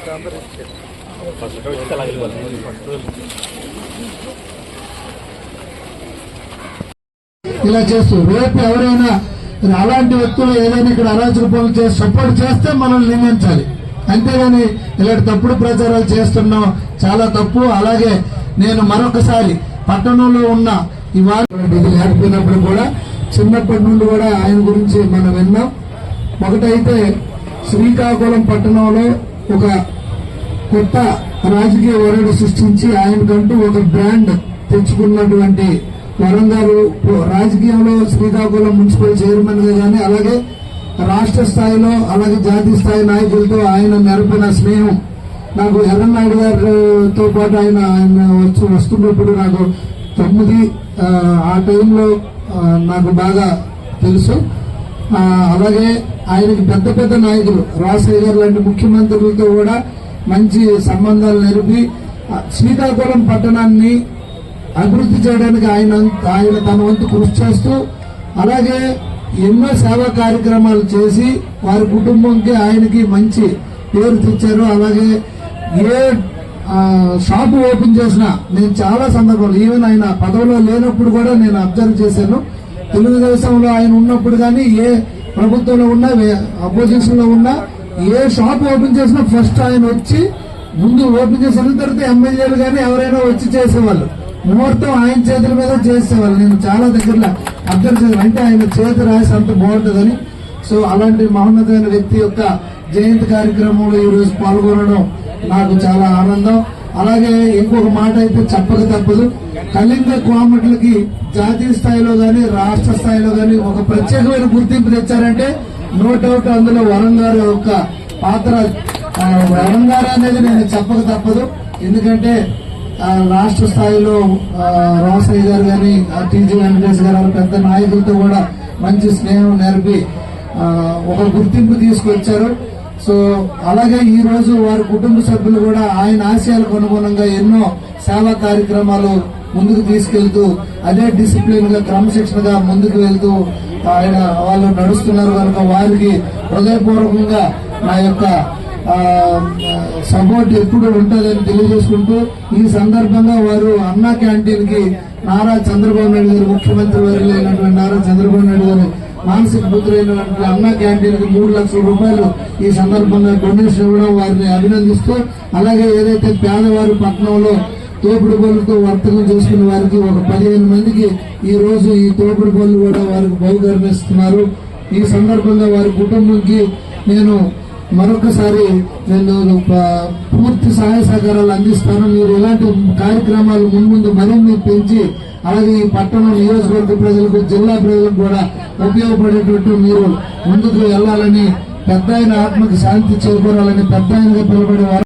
ఇలా చేస్తూ రేపు ఎవరైనా అలాంటి వ్యక్తులు ఏదైనా ఇక్కడ అరాచక పనులు చేసి సపోర్ట్ చేస్తే మనల్ని నిందించాలి, అంతేగాని ఇలాంటి తప్పుడు ప్రచారాలు చేస్తున్నాం, చాలా తప్పు. అలాగే నేను మరొకసారి పట్టణంలో ఉన్న ఇవాళ ఇది లేకపోయినప్పుడు కూడా చిన్నప్పటి నుండి కూడా ఆయన గురించి మనం విన్నాం. ఒకటైతే శ్రీకాకుళం పట్టణంలో ఒక కొత్త రాజకీయ వరడు సృష్టించి ఆయనకంటూ ఒక బ్రాండ్ తెచ్చుకున్నటువంటి వరుణ్ గారు రాజకీయంలో శ్రీకాకుళం మున్సిపల్ చైర్మన్ గా కానీ అలాగే రాష్ట్ర స్థాయిలో అలాగే జాతీయ స్థాయి నాయకులతో ఆయన నెరపిన స్నేహం నాకు ఎర్రనాయుడు గారితో పాటు ఆయన వస్తున్నప్పుడు నాకు 9 ఆ టైంలో నాకు బాగా తెలుసు. అలాగే ఆయనకి పెద్ద పెద్ద నాయకులు రాజశేఖర్ గారు లాంటి ముఖ్యమంత్రులతో కూడా మంచి సంబంధాలు నెరిపి శ్రీకాకుళం పట్టణాన్ని అభివృద్ధి చేయడానికి ఆయన తన వంతు కృషి చేస్తూ అలాగే ఎన్నో సేవా కార్యక్రమాలు చేసి వారి కుటుంబంకి ఆయనకి మంచి పేరు తెచ్చారు. అలాగే ఏ షాపు ఓపెన్ చేసినా నేను చాలా సందర్భాలు ఈవెన్ ఆయన పదవిలో లేనప్పుడు కూడా నేను అబ్జర్వ్ చేశాను. తెలుగుదేశంలో ఆయన ఉన్నప్పుడు కానీ ఏ ప్రభుత్వంలో ఉన్నా అపోజిషన్ లో ఉన్నా ఏ షాప్ ఓపెన్ చేసినా ఫస్ట్ ఆయన వచ్చి ముందు ఓపెన్ చేసిన తర్వాత ఎమ్మెల్యేలు కానీ ఎవరైనా వచ్చి చేసేవాళ్ళు, ముహూర్తం ఆయన చేతుల మీద చేసేవాళ్ళు. నేను చాలా దగ్గరలో అబ్జర్వ్ చేశాను, అంటే ఆయన చేతి రాసి అంత బాగుంటుందని. సో అలాంటి మహోన్నతమైన వ్యక్తి యొక్క జయంతి కార్యక్రమంలో ఈ రోజు పాల్గొనడం నాకు చాలా ఆనందం. అలాగే ఇంకొక మాట అయితే చెప్పక తప్పదు, కళింగ కోమట్లకి జాతీయ స్థాయిలో గాని రాష్ట్ర స్థాయిలో గాని ఒక ప్రత్యేకమైన గుర్తింపు తెచ్చారంటే నో డౌట్ అందులో వరుణ్ గారి యొక్క పాత్ర. వరుణ్ గారు అనేది నేను చెప్పక తప్పదు, ఎందుకంటే రాష్ట్ర స్థాయిలో రాసయ్య గారు కానీ టీజీ వెంకటేష్ గారు పెద్ద నాయకులతో కూడా మంచి స్నేహం నేర్పి ఒక గుర్తింపు తీసుకొచ్చారు. సో అలాగే ఈ రోజు వారి కుటుంబ సభ్యులు కూడా ఆయన ఆశయాలకు అనుగుణంగా ఎన్నో సేవా కార్యక్రమాలు ముందుకు తీసుకెళ్తూ అదే డిసిప్లిన్ గా క్రమశిక్షణగా ముందుకు వెళ్తూ వాళ్ళు నడుస్తున్నారు కనుక వారికి హృదయపూర్వకంగా నా యొక్క సపోర్ట్ ఎప్పుడు ఉంటుందని తెలియజేసుకుంటూ ఈ సందర్భంగా వారు అన్నా క్యాంటీన్ కి నారా చంద్రబాబు నాయుడు గారు ముఖ్యమంత్రి వర్యులైనటువంటి నారా చంద్రబాబు నాయుడు గారు మానసిక పుత్రైనటువంటి అన్నా క్యాంటీన్ కి 3 లక్షల రూపాయలు ఈ సందర్భంగా డొనేషన్ ఇవ్వడం వారిని అభినందిస్తూ, అలాగే ఏదైతే పేదవారి పట్టణంలో తోపుడు బళ్ళతో వర్తకం చేసుకున్న వారికి ఒక 15 మందికి ఈ రోజు ఈ తోపుడు బళ్ళు కూడా వారికి బహుకరణిస్తున్నారు. ఈ సందర్భంగా వారి కుటుంబంకి నేను మరొకసారి పూర్తి సహాయ సహకారాలు అందిస్తాను. మీరు ఇలాంటి కార్యక్రమాలు ముందు మరిన్ని పెంచి అలాగే ఈ పట్టణం నియోజకవర్గ ప్రజలకు జిల్లా ప్రజలకు కూడా ఉపయోగపడేటట్టు మీరు ముందుకు వెళ్లాలని, పెద్ద ఆయన ఆత్మకి శాంతి చేకూరాలని పెద్ద ఆయనగా పిలువబడే